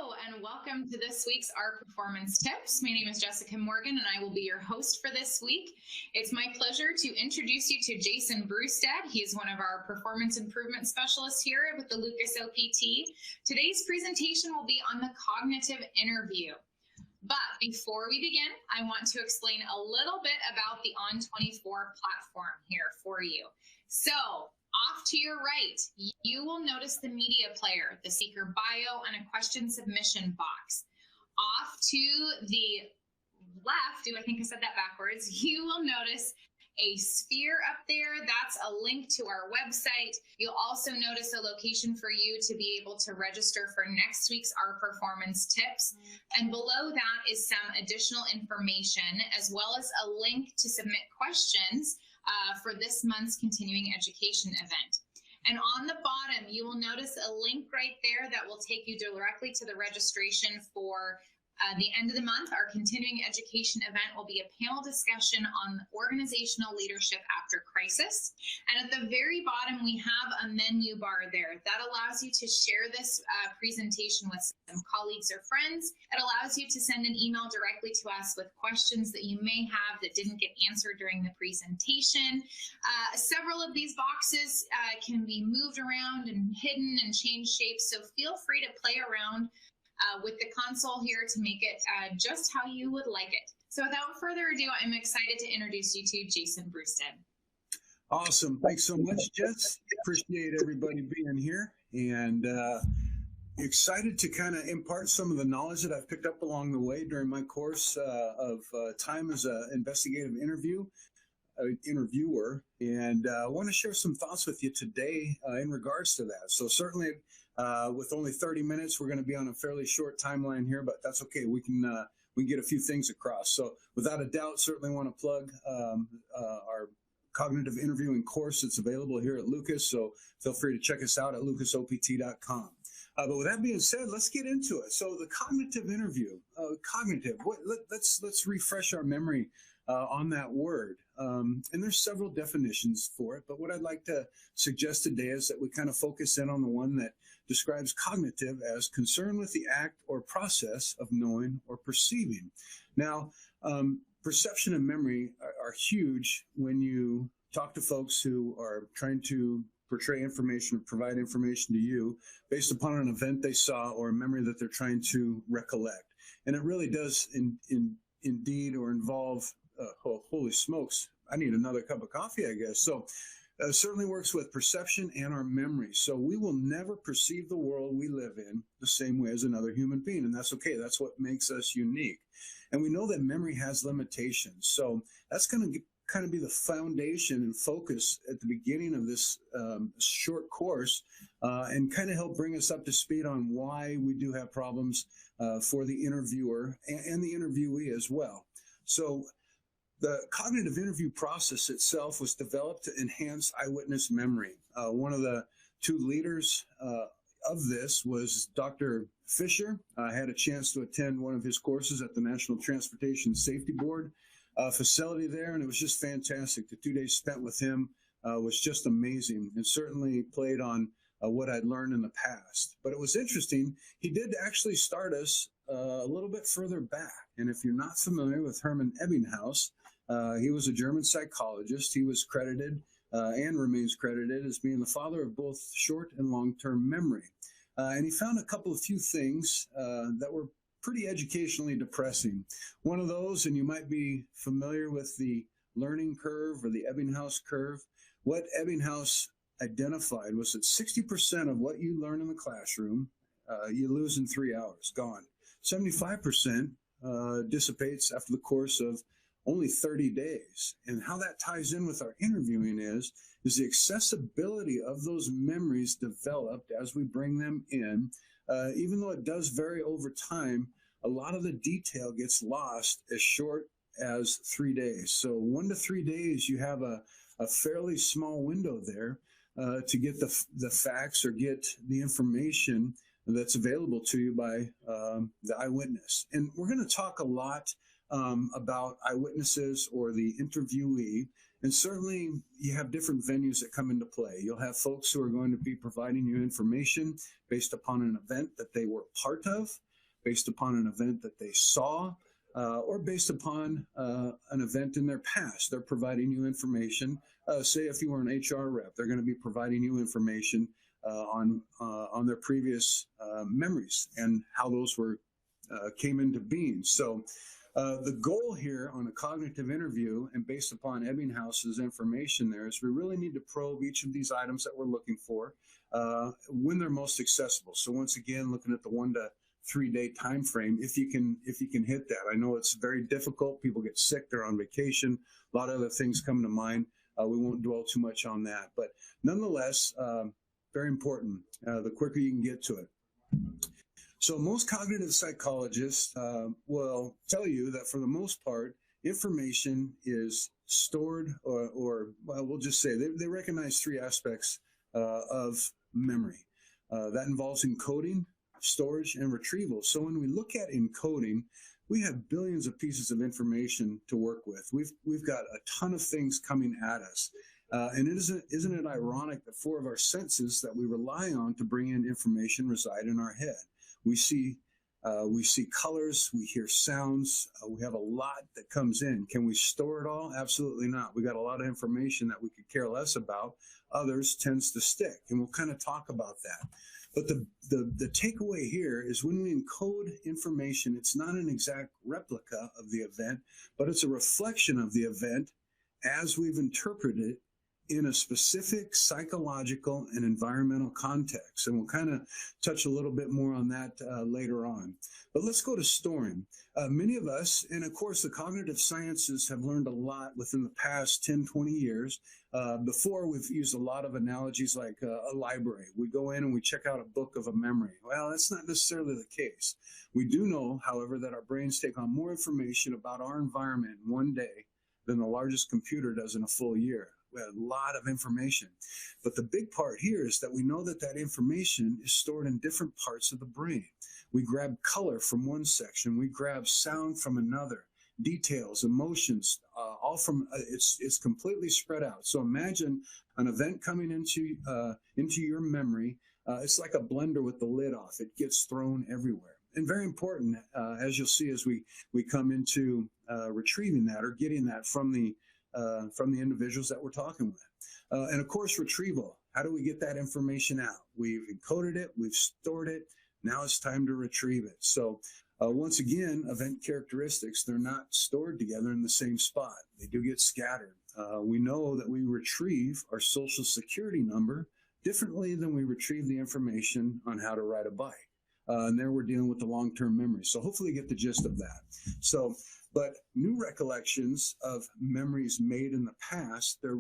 And welcome to this week's Our Performance Tips. My name is Jessica Morgan, and I will be your host for this week. It's my pleasure to introduce you to Jason Brustad. He is one of our performance improvement specialists here with the Lucas OPT. Today's presentation will be on the cognitive interview. But before we begin, I want to explain a little bit about the On24 platform here for you. So, off to your right, you will notice the media player, the speaker bio, and a question submission box. Off to the left, I think I said that backwards, you will notice a sphere up there. That's a link to our website. You'll also notice a location for you to be able to register for next week's Our Performance Tips. And below that is some additional information, as well as a link to submit questions for this month's continuing education event. And on the bottom, you will notice a link right there that will take you directly to the registration for the end of the month. Our continuing education event will be a panel discussion on organizational leadership after crisis. And at the very bottom, we have a menu bar there that allows you to share this presentation with some colleagues or friends. It allows you to send an email directly to us with questions that you may have that didn't get answered during the presentation. Several of these boxes can be moved around and hidden and change shapes, so feel free to play around with the console here to make it just how you would like it. So without further ado, I'm excited to introduce you to Jason Brustad. Awesome. Thanks so much, Jess. Appreciate everybody being here, and excited to kind of impart some of the knowledge that I've picked up along the way during my course of time as an investigative interviewer. And I want to share some thoughts with you today in regards to that. So certainly with only 30 minutes, we're going to be on a fairly short timeline here, but that's okay. We can get a few things across. So without a doubt, certainly want to plug our cognitive interviewing course that's available here at Lucas. So feel free to check us out at lucasopt.com. But with that being said, let's get into it. So the cognitive interview, let's refresh our memory on that word. And there's several definitions for it, but what I'd like to suggest today is that we kind of focus in on the one that describes cognitive as concern with the act or process of knowing or perceiving. Now, perception and memory are huge when you talk to folks who are trying to portray information or provide information to you based upon an event they saw or a memory that they're trying to recollect. And it really does indeed or involve holy smokes, I need another cup of coffee, I guess. So certainly works with perception and our memory. So we will never perceive the world we live in the same way as another human being. And that's okay. That's what makes us unique. And we know that memory has limitations. So that's going to kind of be the foundation and focus at the beginning of this short course and kind of help bring us up to speed on why we do have problems for the interviewer and the interviewee as well. So the cognitive interview process itself was developed to enhance eyewitness memory. One of the two leaders of this was Dr. Fisher. I had a chance to attend one of his courses at the National Transportation Safety Board facility there, and it was just fantastic. The 2 days spent with him was just amazing, and certainly played on what I'd learned in the past. But it was interesting. He did actually start us a little bit further back. And if you're not familiar with Hermann Ebbinghaus, he was a German psychologist. He was credited and remains credited as being the father of both short and long-term memory. And he found a couple of few things that were pretty educationally depressing. One of those, and you might be familiar with the learning curve or the Ebbinghaus curve, what Ebbinghaus identified was that 60% of what you learn in the classroom, you lose in 3 hours, gone. 75% dissipates after the course of only 30 days. And how that ties in with our interviewing is the accessibility of those memories developed as we bring them in. Even though it does vary over time, a lot of the detail gets lost as short as 3 days. So 1 to 3 days, you have a fairly small window there to get the facts or get the information that's available to you by the eyewitness. And we're going to talk a lot about eyewitnesses or the interviewee. And certainly you have different venues that come into play. You'll have folks who are going to be providing you information based upon an event that they were part of. based upon an event that they saw, or based upon an event in their past. They're providing you information. Say if you were an HR rep, they're going to be providing you information on their previous memories and how those came into being. So the goal here on a cognitive interview, and based upon Ebbinghaus's information there, is we really need to probe each of these items that we're looking for when they're most accessible. So once again, looking at the 1 to 3 day time frame, if you can hit that. I know it's very difficult. People get sick, they're on vacation, a lot of other things come to mind. We won't dwell too much on that, but nonetheless, very important. The quicker you can get to it. So most cognitive psychologists will tell you that for the most part, information is stored, or well, we'll just say they recognize 3 aspects of memory. That involves encoding, storage, and retrieval. So when we look at encoding, we have billions of pieces of information to work with. We've got a ton of things coming at us. And isn't it ironic that 4 of our senses that we rely on to bring in information reside in our head? We see colors, we hear sounds, we have a lot that comes in. Can we store it all? Absolutely not. We got a lot of information that we could care less about. Others tends to stick, and we'll kind of talk about that. But the takeaway here is when we encode information, it's not an exact replica of the event, but it's a reflection of the event as we've interpreted it in a specific psychological and environmental context. And we'll kind of touch a little bit more on that later on. But let's go to storing. Many of us, and of course the cognitive sciences have learned a lot within the past 10, 20 years. Before, we've used a lot of analogies like a library. We go in and we check out a book of a memory. Well, that's not necessarily the case. We do know, however, that our brains take on more information about our environment in one day than the largest computer does in a full year. We have a lot of information. But the big part here is that we know that that information is stored in different parts of the brain. We grab color from one section. We grab sound from another. Details, emotions, all from, it's completely spread out. So imagine an event coming into your memory. It's like a blender with the lid off. It gets thrown everywhere. And very important, as you'll see as we come into retrieving that or getting that from the individuals that we're talking with. And of course, retrieval. How do we get that information out? We've encoded it, we've stored it. Now it's time to retrieve it. So once again, event characteristics, they're not stored together in the same spot. They do get scattered. We know that we retrieve our social security number differently than we retrieve the information on how to ride a bike. And there we're dealing with the long-term memory. So hopefully you get the gist of that. But new recollections of memories made in the past, they're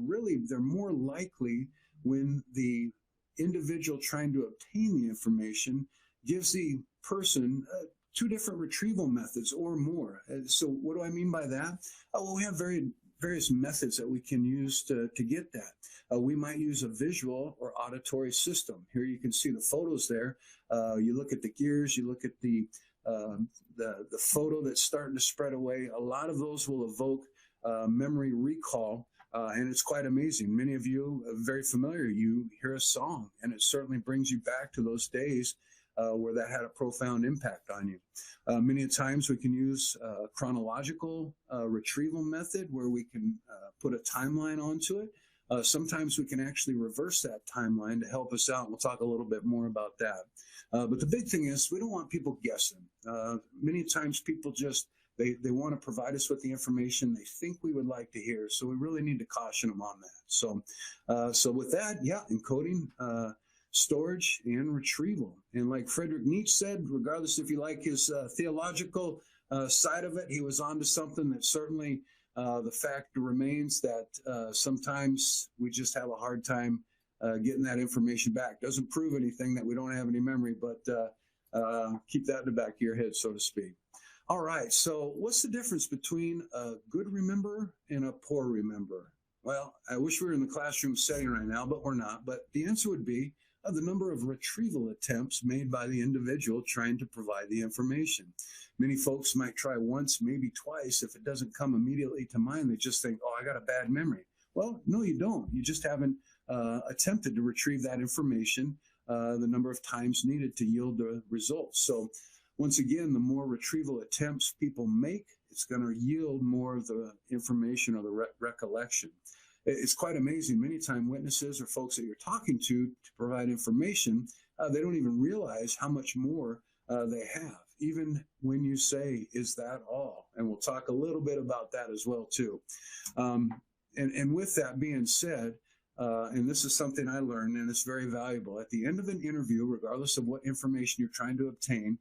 more likely when the individual trying to obtain the information gives the person 2 different retrieval methods or more. So what do I mean by that? Well, we have various methods that we can use to get that. We might use a visual or auditory system. Here you can see the photos there. You look at the gears, you look at the photo that's starting to spread away. A lot of those will evoke memory recall, and it's quite amazing. Many of you are very familiar. You hear a song, and it certainly brings you back to those days where that had a profound impact on you. Many times we can use a chronological retrieval method where we can put a timeline onto it. Sometimes we can actually reverse that timeline to help us out. We'll talk a little bit more about that. But the big thing is we don't want people guessing. Many times people just, they want to provide us with the information they think we would like to hear. So we really need to caution them on that. So with that, yeah, encoding, storage, and retrieval. And like Friedrich Nietzsche said, regardless if you like his theological side of it, he was onto something that certainly the fact remains that sometimes we just have a hard time getting that information back. Doesn't prove anything that we don't have any memory, but keep that in the back of your head, so to speak. All right, so what's the difference between a good rememberer and a poor rememberer? Well, I wish we were in the classroom setting right now, but we're not. But the answer would be the number of retrieval attempts made by the individual trying to provide the information. Many folks might try once, maybe twice. If it doesn't come immediately to mind, they just think, oh, I got a bad memory. Well, no, you don't. You just haven't attempted to retrieve that information the number of times needed to yield the results. So Once again, the more retrieval attempts people make, it's going to yield more of the information or the recollection. It's quite amazing. Many times witnesses or folks that you're talking to provide information, they don't even realize how much more they have, even when you say, is that all? And we'll talk a little bit about that as well, too. And with that being said, and this is something I learned, and it's very valuable. At the end of an interview, regardless of what information you're trying to obtain,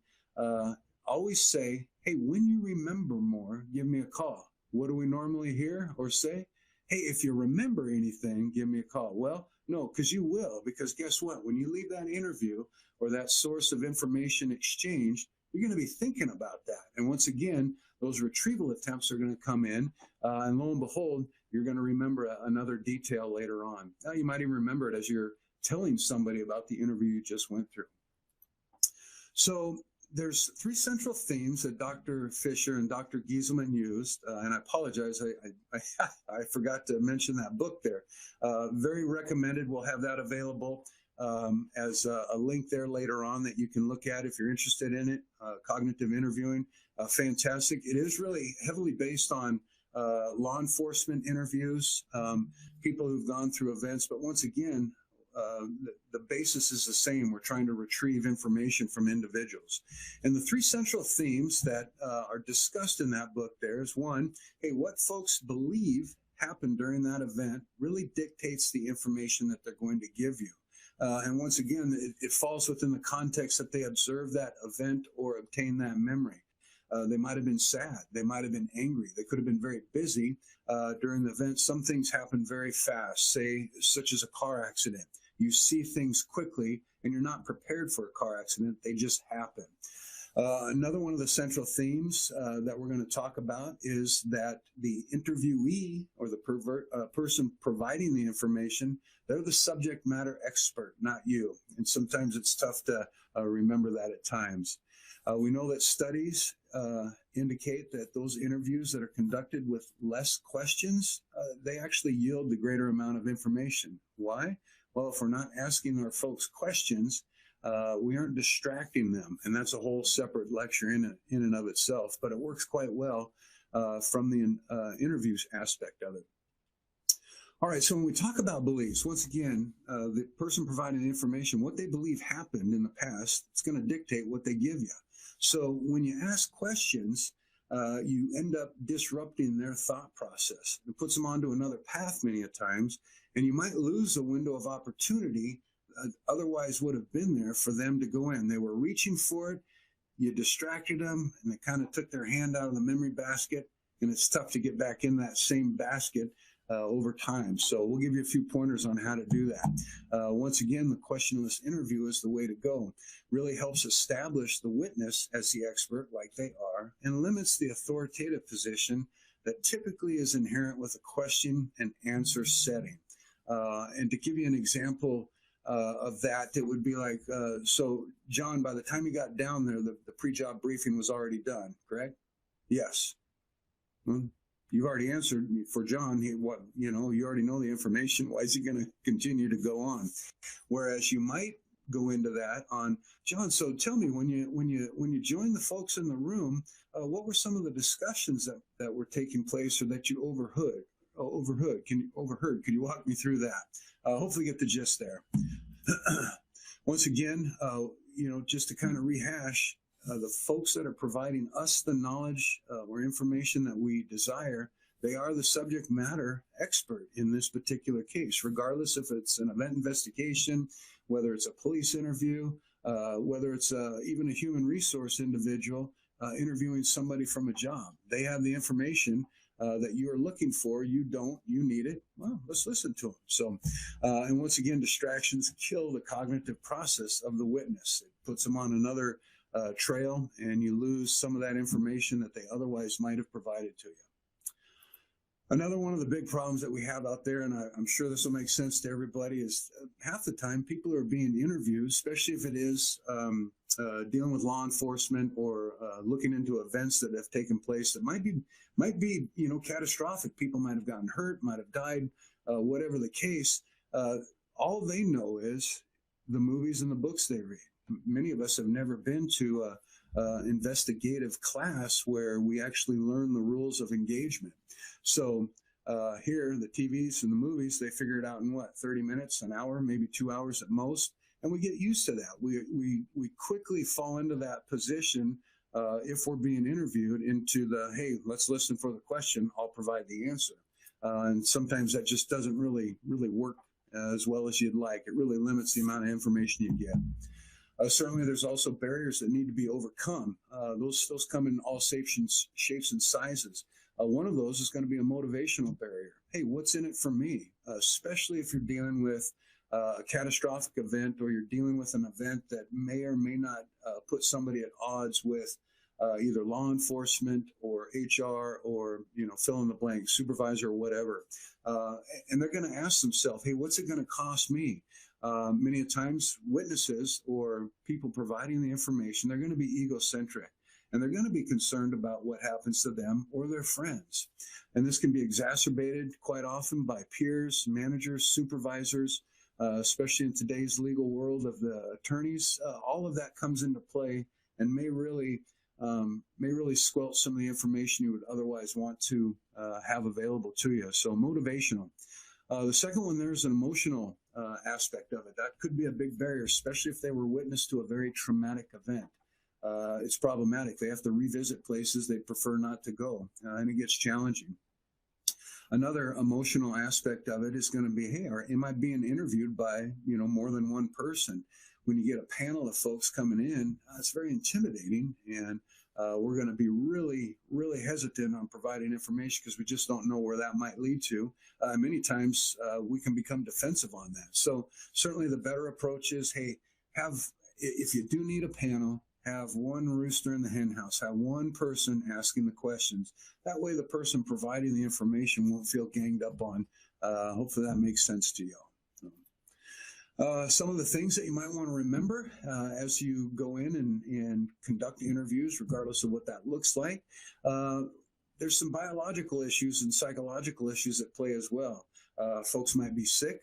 always say, hey, when you remember more, give me a call. What do we normally hear or say? Hey, if you remember anything, give me a call. Well, no, because you will. Because guess what? When you leave that interview or that source of information exchange, you're going to be thinking about that. And once again, those retrieval attempts are going to come in, and lo and behold, you're going to remember another detail later on. Now, you might even remember it as you're telling somebody about the interview you just went through. So there's three central themes that Dr. Fisher and Dr. Gieselman used, and I apologize, I forgot to mention that book there. Very recommended. We'll have that available as a link there later on that you can look at if you're interested in it. Cognitive interviewing, fantastic. It is really heavily based on law enforcement interviews, people who've gone through events, but once again, the basis is the same. We're trying to retrieve information from individuals. And the three central themes that are discussed in that book there is one, hey, what folks believe happened during that event really dictates the information that they're going to give you. And once again, it falls within the context that they observed that event or obtained that memory. They might have been sad. They might have been angry. They could have been very busy during the event. Some things happen very fast, say, such as a car accident. You see things quickly, and you're not prepared for a car accident. They just happen. Another one of the central themes that we're going to talk about is that the interviewee or the person providing the information, they're the subject matter expert, not you. And sometimes it's tough to remember that at times. We know that studies indicate that those interviews that are conducted with less questions, they actually yield the greater amount of information. Why? Well, if we're not asking our folks questions, we aren't distracting them. And that's a whole separate lecture in and of itself, but it works quite well from the interviews aspect of it. All right, so when we talk about beliefs, once again, the person providing the information, what they believe happened in the past, it's going to dictate what they give you. So when you ask questions, you end up disrupting their thought process. It puts them onto another path many a times, and you might lose a window of opportunity otherwise would have been there for them to go in. They were reaching for it, you distracted them, and they kind of took their hand out of the memory basket, and it's tough to get back in that same basket over time. So we'll give you a few pointers on how to do that. Once again, the questionless interview is the way to go. Really helps establish the witness as the expert, like they are, and limits the authoritative position that typically is inherent with a question and answer setting. And to give you an example of that, it would be like, so John, by the time you got down there, the pre-job briefing was already done, correct? Yes. Well, you've already answered for John. You already know the information. Why is he going to continue to go on? Whereas you might go into that on John. So tell me, when you joined the folks in the room, what were some of the discussions that were taking place or that you overheard? Could you walk me through that? Hopefully get the gist there. Once again, just to kind of rehash, the folks that are providing us the knowledge or information that we desire, they are the subject matter expert in this particular case, regardless if it's an event investigation, whether it's a police interview, whether it's even a human resource individual interviewing somebody from a job. They have the information that you are looking for. You don't, you need it. Well, let's listen to them. So, and once again, distractions kill the cognitive process of the witness. It puts them on another trail, and you lose some of that information that they otherwise might have provided to you. Another one of the big problems that we have out there, and I'm sure this will make sense to everybody, is half the time people are being interviewed, especially if it is dealing with law enforcement or looking into events that have taken place that might be catastrophic. People might have gotten hurt, might have died, whatever the case. All they know is the movies and the books they read. Many of us have never been to investigative class where we actually learn the rules of engagement. So here, the TVs and the movies, they figure it out in 30 minutes, an hour, maybe 2 hours at most. And we get used to that. We quickly fall into that position if we're being interviewed into hey, let's listen for the question, I'll provide the answer. And sometimes that just doesn't really work as well as you'd like. It really limits the amount of information you get. Certainly, there's also barriers that need to be overcome. Those come in all shapes and sizes. One of those is going to be a motivational barrier. Hey, what's in it for me? Especially if you're dealing with a catastrophic event, or you're dealing with an event that may or may not put somebody at odds with either law enforcement or HR or, fill in the blank, supervisor or whatever. And they're going to ask themselves, hey, what's it going to cost me? Many times witnesses or people providing the information, they're going to be egocentric. And they're going to be concerned about what happens to them or their friends. And this can be exacerbated quite often by peers, managers, supervisors, especially in today's legal world of the attorneys. All of that comes into play and may really squelch some of the information you would otherwise want to have available to you. So motivational. The second one, there's an emotional aspect of it. That could be a big barrier, especially if they were witness to a very traumatic event. It's problematic. They have to revisit places they prefer not to go, and it gets challenging. Another emotional aspect of it is going to be, hey, am I being interviewed by, more than one person? When you get a panel of folks coming in, it's very intimidating, and we're going to be really, really hesitant on providing information because we just don't know where that might lead to. Many times we can become defensive on that. So certainly the better approach is, hey, if you do need a panel, have one rooster in the hen house, have one person asking the questions. That way the person providing the information won't feel ganged up on. Hopefully that makes sense to you. Some of the things that you might want to remember as you go in and conduct interviews, regardless of what that looks like. There's some biological issues and psychological issues at play as well. Folks might be sick.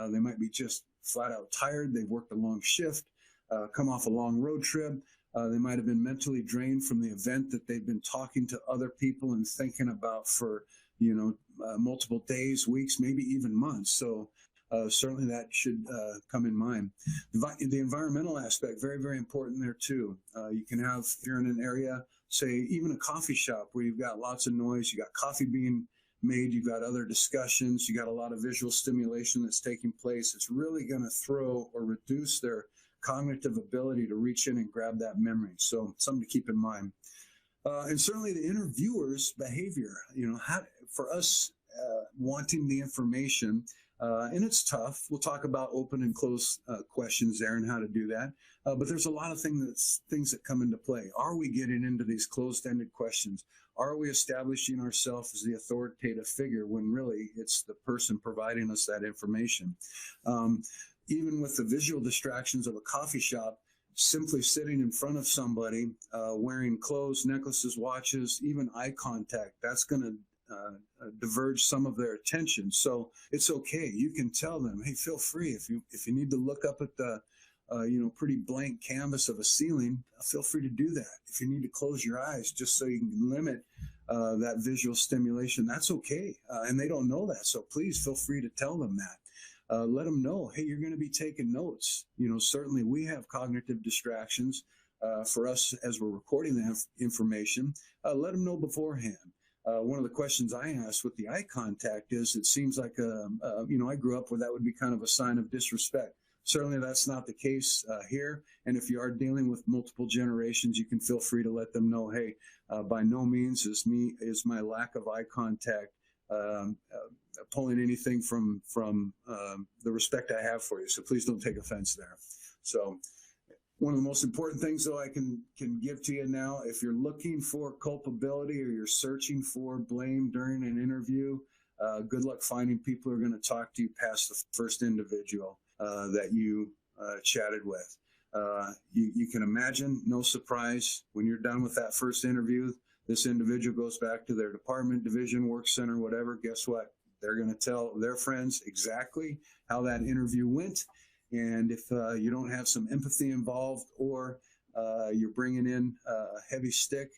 They might be just flat out tired. They've worked a long shift, come off a long road trip. They might have been mentally drained from the event that they've been talking to other people and thinking about for, multiple days, weeks, maybe even months. So certainly that should come in mind. The environmental aspect, very, very important there too. You can have, if you're in an area, say even a coffee shop where you've got lots of noise, you got coffee being made, you've got other discussions, you got a lot of visual stimulation that's taking place. It's really going to throw or reduce their cognitive ability to reach in and grab that memory. So something to keep in mind. And certainly the interviewer's behavior, for us wanting the information, and it's tough. We'll talk about open and closed questions there and how to do that. But there's a lot of things that come into play. Are we getting into these closed-ended questions? Are we establishing ourselves as the authoritative figure when really it's the person providing us that information? Even with the visual distractions of a coffee shop, simply sitting in front of somebody, wearing clothes, necklaces, watches, even eye contact, that's going to diverge some of their attention. So it's okay. You can tell them, hey, feel free. If you need to look up at the pretty blank canvas of a ceiling, feel free to do that. If you need to close your eyes just so you can limit that visual stimulation, that's okay. And they don't know that. So please feel free to tell them that. Let them know, hey, you're going to be taking notes. Certainly we have cognitive distractions for us as we're recording that information. Let them know beforehand. One of the questions I asked with the eye contact is, it seems like, I grew up where that would be kind of a sign of disrespect. Certainly that's not the case here. And if you are dealing with multiple generations, you can feel free to let them know, hey, by no means is my lack of eye contact pulling anything from the respect I have for you. So please don't take offense there. So one of the most important things, though, I can give to you now, if you're looking for culpability or you're searching for blame during an interview, good luck finding people who are going to talk to you past the first individual that you chatted with. You can imagine, no surprise, when you're done with that first interview, this individual goes back to their department, division, work center, whatever. Guess what? They're going to tell their friends exactly how that interview went. And if you don't have some empathy involved, or you're bringing in a heavy stick,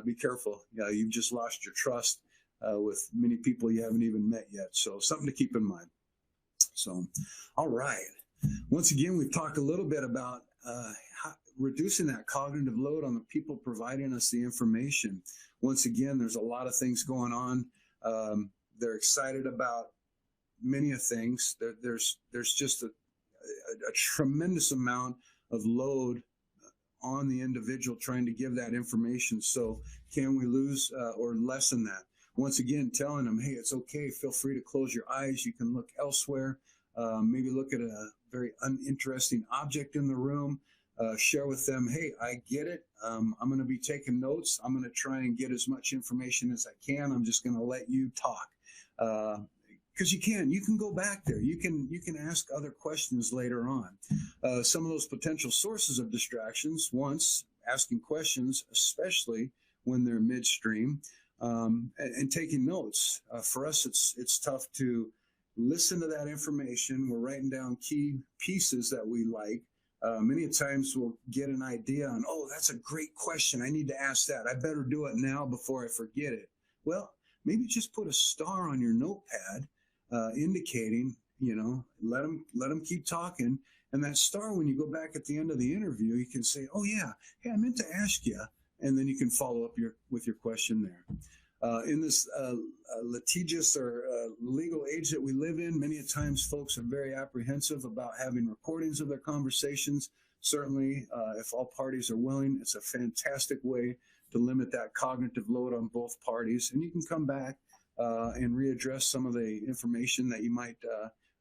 be careful. You've just lost your trust with many people you haven't even met yet. So something to keep in mind. So, all right. Once again, we've talked a little bit about reducing that cognitive load on the people providing us the information. Once again, there's a lot of things going on. They're excited about many of things. There's just a tremendous amount of load on the individual trying to give that information. So can we lose or lessen that? Once again, telling them, hey, it's okay. Feel free to close your eyes. You can look elsewhere. Maybe look at a very uninteresting object in the room. Share with them, hey, I get it. I'm going to be taking notes. I'm going to try and get as much information as I can. I'm just going to let you talk. Because you can go back there. You can ask other questions later on. Some of those potential sources of distractions, once asking questions, especially when they're midstream, and taking notes. For us, it's tough to listen to that information. We're writing down key pieces that we like. Many times we'll get an idea on, oh, that's a great question. I need to ask that. I better do it now before I forget it. Well, maybe just put a star on your notepad, indicating, let them keep talking. And that star, when you go back at the end of the interview, you can say, oh yeah, hey, I meant to ask you. And then you can follow up with your question there. In this litigious or legal age that we live in, many times folks are very apprehensive about having recordings of their conversations. Certainly, if all parties are willing, it's a fantastic way to limit that cognitive load on both parties. And you can come back and readdress some of the information that you might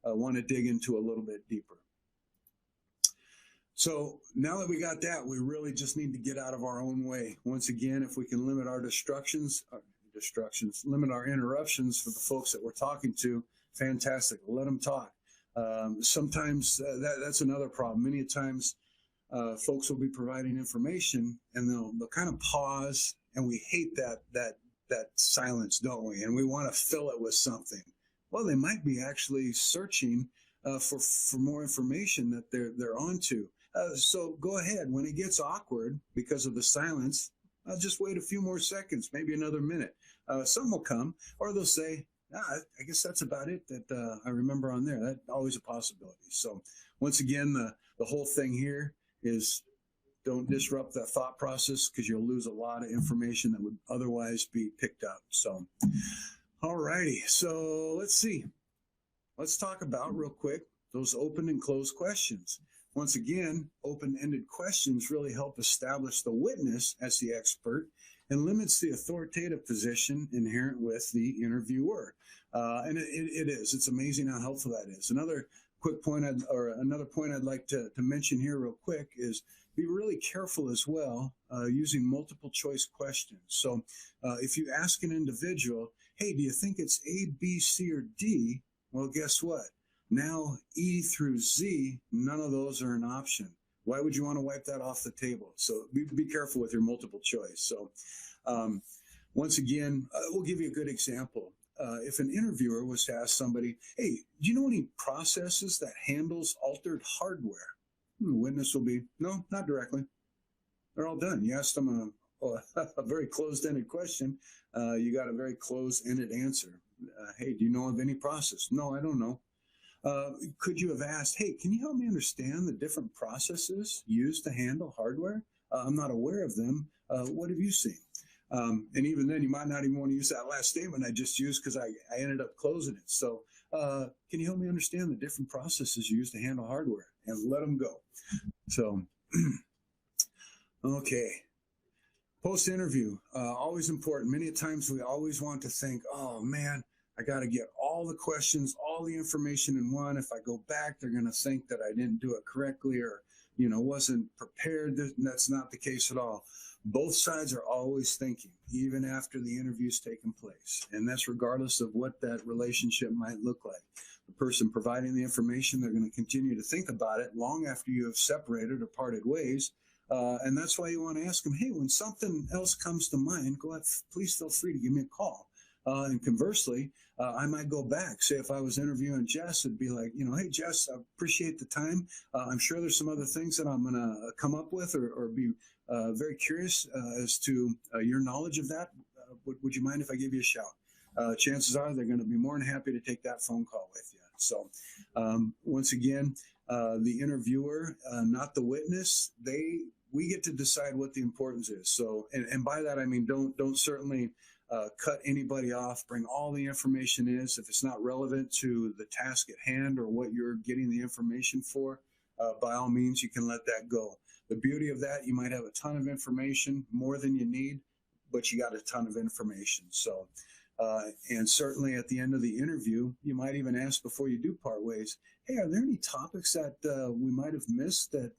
want to dig into a little bit deeper. So now that we got that, we really just need to get out of our own way. Once again, if we can limit our limit our interruptions for the folks that we're talking to, fantastic. Let them talk. Sometimes that's another problem. Many times folks will be providing information and they'll kind of pause, and we hate that silence, don't we? And we want to fill it with something. Well, they might be actually searching for more information that they're onto. So go ahead. When it gets awkward because of the silence, I'll just wait a few more seconds, maybe another minute. Some will come, or they'll say, I guess that's about it that I remember on there. That's always a possibility. So once again, the whole thing here is don't disrupt that thought process, because you'll lose a lot of information that would otherwise be picked up. So, all righty. So let's see. Let's talk about real quick those open and closed questions. Once again, open-ended questions really help establish the witness as the expert and limits the authoritative position inherent with the interviewer. And it is. It's amazing how helpful that is. Another quick point, another point I'd like to mention here real quick is be really careful as well using multiple choice questions. So if you ask an individual, hey, do you think it's A, B, C, or D? Well, guess what? Now, E through Z, none of those are an option. Why would you want to wipe that off the table? So be careful with your multiple choice. So once again, we'll give you a good example. If an interviewer was to ask somebody, hey, do you know any processes that handles altered hardware? The witness will be, no, not directly. They're all done. You asked them a very closed-ended question. You got a very closed-ended answer. Hey, do you know of any process? No, I don't know. Could you have asked, hey, can you help me understand the different processes used to handle hardware? I'm not aware of them. What have you seen? And even then, you might not even want to use that last statement I just used, because I ended up closing it. So can you help me understand the different processes used to handle hardware? And let them go. So, okay. Post-interview, always important. Many times we always want to think, oh, man, I got to get all the questions, all the information in one. If I go back, they're going to think that I didn't do it correctly, or, wasn't prepared. That's not the case at all. Both sides are always thinking, even after the interview's taken place. And that's regardless of what that relationship might look like. The person providing the information, they're going to continue to think about it long after you have separated or parted ways. And that's why you want to ask them, hey, when something else comes to mind, go ahead, please feel free to give me a call. And conversely, I might go back. Say if I was interviewing Jess, it'd be like, hey, Jess, I appreciate the time. I'm sure there's some other things that I'm going to come up with or be very curious as to your knowledge of that. Would you mind if I give you a shout? Chances are they're going to be more than happy to take that phone call with you. So once again, the interviewer, not the witness, we get to decide what the importance is. So, and by that, I mean, don't certainly cut anybody off, bring all the information in. If it's not relevant to the task at hand or what you're getting the information for, by all means, you can let that go. The beauty of that, you might have a ton of information, more than you need, but you got a ton of information. So, and certainly at the end of the interview, you might even ask before you do part ways, hey, are there any topics that we might have missed that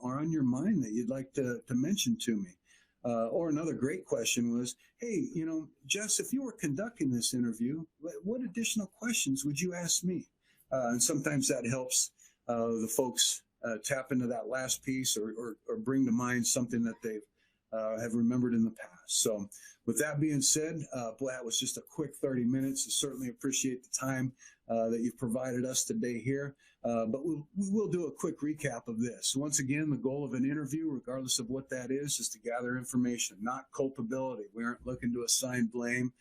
are on your mind that you'd like to mention to me? Or another great question was, hey, Jess, if you were conducting this interview, what additional questions would you ask me? And sometimes that helps the folks tap into that last piece or bring to mind something that they have remembered in the past. So with that being said, that was just a quick 30 minutes. I certainly appreciate the time that you've provided us today here. But we will do a quick recap of this. Once again, the goal of an interview, regardless of what that is to gather information, not culpability. We aren't looking to assign blame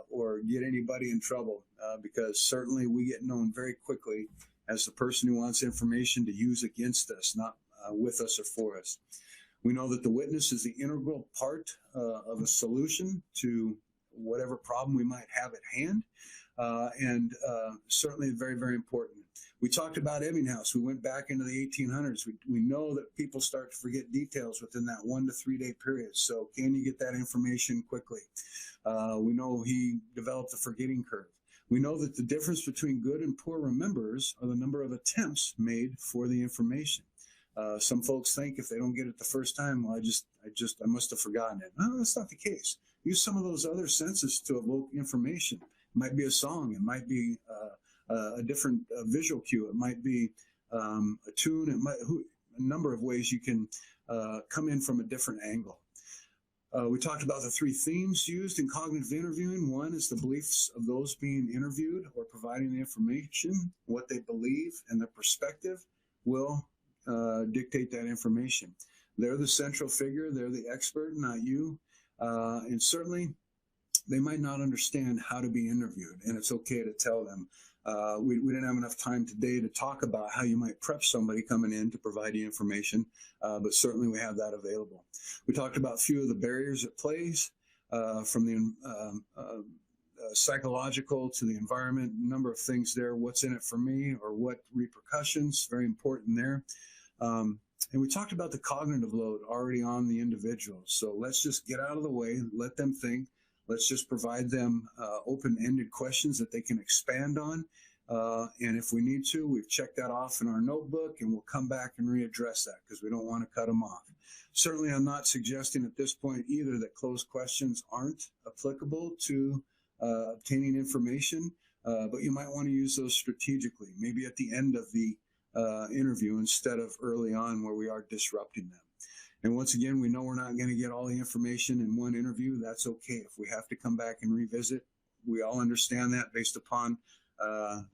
or get anybody in trouble because certainly we get known very quickly as the person who wants information to use against us, not with us or for us. We know that the witness is the integral part of a solution to whatever problem we might have at hand, and certainly very, very important. We talked about Ebbinghaus. We went back into the 1800s. We know that people start to forget details within that 1 to 3 day period. So can you get that information quickly? We know he developed the forgetting curve. We know that the difference between good and poor rememberers are the number of attempts made for the information. Some folks think if they don't get it the first time, well, I must have forgotten it. No, that's not the case. Use some of those other senses to evoke information. It might be a song. It might be a different visual cue. It might be a tune. A number of ways you can come in from a different angle. We talked about the 3 themes used in cognitive interviewing. One is the beliefs of those being interviewed or providing the information. What they believe and their perspective will dictate that information. They're the central figure. They're the expert, not you. And certainly, they might not understand how to be interviewed, and it's okay to tell them. We didn't have enough time today to talk about how you might prep somebody coming in to provide you information, but certainly we have that available. We talked about a few of the barriers it plays, from the psychological to the environment, a number of things there, what's in it for me or what repercussions, very important there. And we talked about the cognitive load already on the individual. So let's just get out of the way, let them think. Let's just provide them open-ended questions that they can expand on. And if we need to, we've checked that off in our notebook and we'll come back and readdress that because we don't want to cut them off. Certainly, I'm not suggesting at this point either that closed questions aren't applicable to obtaining information, but you might want to use those strategically, maybe at the end of the interview instead of early on where we are disrupting them. And once again, we know we're not going to get all the information in one interview. That's okay. If we have to come back and revisit, we all understand that based upon our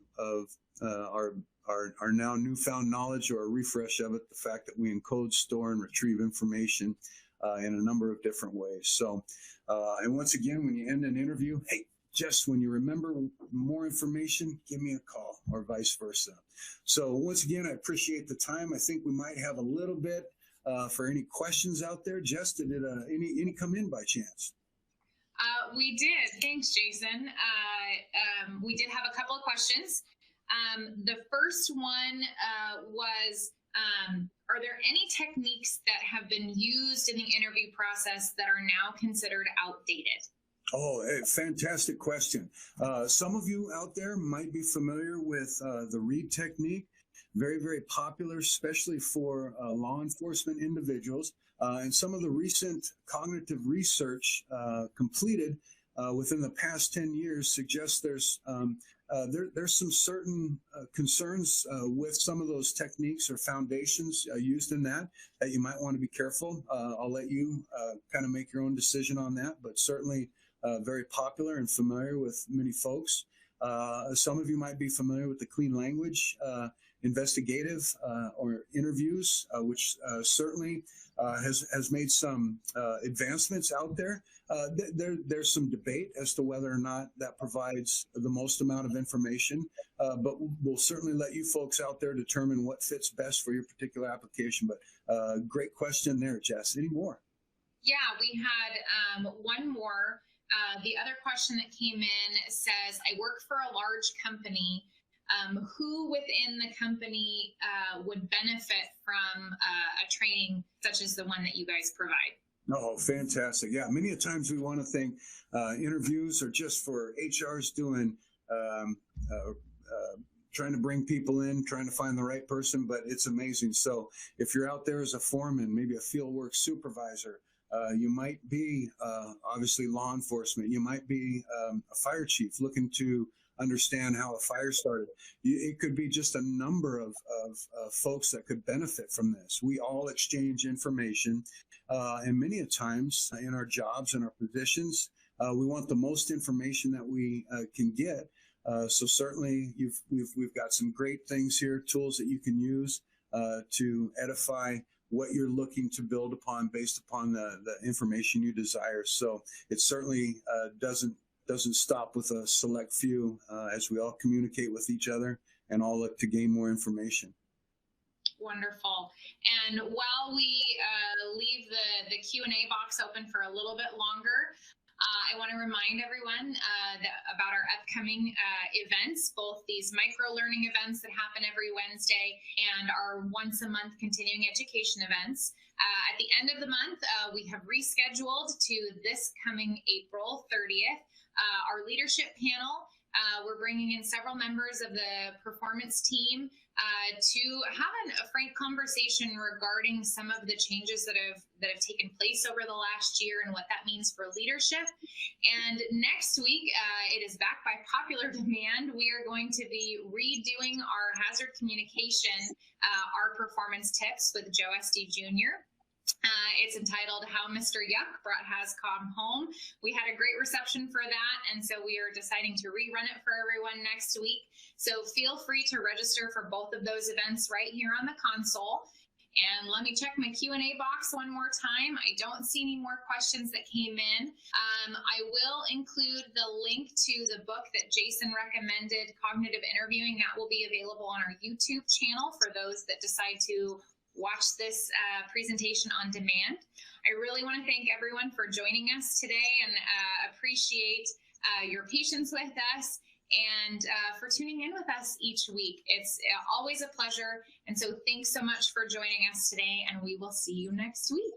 now newfound knowledge or a refresh of it, the fact that we encode, store, and retrieve information in a number of different ways. So, and once again, when you end an interview, hey, just when you remember more information, give me a call or vice versa. So once again, I appreciate the time. I think we might have a little bit for any questions out there. Jess, did any come in by chance? We did. Thanks, Jason. We did have a couple of questions. The first one was, are there any techniques that have been used in the interview process that are now considered outdated? Oh, fantastic question. Some of you out there might be familiar with the read technique. Very, very popular, especially for law enforcement individuals. And some of the recent cognitive research completed within the past 10 years suggests there's some certain concerns with some of those techniques or foundations used in that you might want to be careful. I'll let you kind of make your own decision on that, but certainly very popular and familiar with many folks. Some of you might be familiar with the clean language investigative or interviews, which certainly has made some advancements out there. There's some debate as to whether or not that provides the most amount of information, but we'll certainly let you folks out there determine what fits best for your particular application. But great question there, Jess. Any more? Yeah, we had one more. The other question that came in says, I work for a large company. Who within the company would benefit from a training such as the one that you guys provide? Oh, fantastic. Yeah, many a times we want to think interviews are just for HRs doing, trying to bring people in, trying to find the right person, but it's amazing. So if you're out there as a foreman, maybe a fieldwork supervisor, you might be obviously law enforcement, you might be a fire chief looking to understand how a fire started. It could be just a number of folks that could benefit from this. We all exchange information, and many a times in our jobs and our positions, we want the most information that we can get. So certainly we've got some great things here, tools that you can use to edify what you're looking to build upon based upon the information you desire. So it certainly doesn't stop with a select few as we all communicate with each other and all look to gain more information. Wonderful. And while we leave the Q&A box open for a little bit longer, I want to remind everyone about our upcoming events, both these micro-learning events that happen every Wednesday and our once-a-month continuing education events. At the end of the month, we have rescheduled to this coming April 30th. Our leadership panel, we're bringing in several members of the performance team to have a frank conversation regarding some of the changes that have taken place over the last year and what that means for leadership. And next week, it is back by popular demand. We are going to be redoing our hazard communication, our performance tips with Joe Esty Jr. It's entitled How Mr. Yuck Brought HazCom Home. We had a great reception for that, and so we are deciding to rerun it for everyone next week. So feel free to register for both of those events right here on the console. And let me check my Q&A box one more time. I don't see any more questions that came in. I will include the link to the book that Jason recommended, Cognitive Interviewing. That will be available on our YouTube channel for those that decide to watch this presentation on demand. I really want to thank everyone for joining us today and appreciate your patience with us and for tuning in with us each week. It's always a pleasure. And so thanks so much for joining us today, and we will see you next week.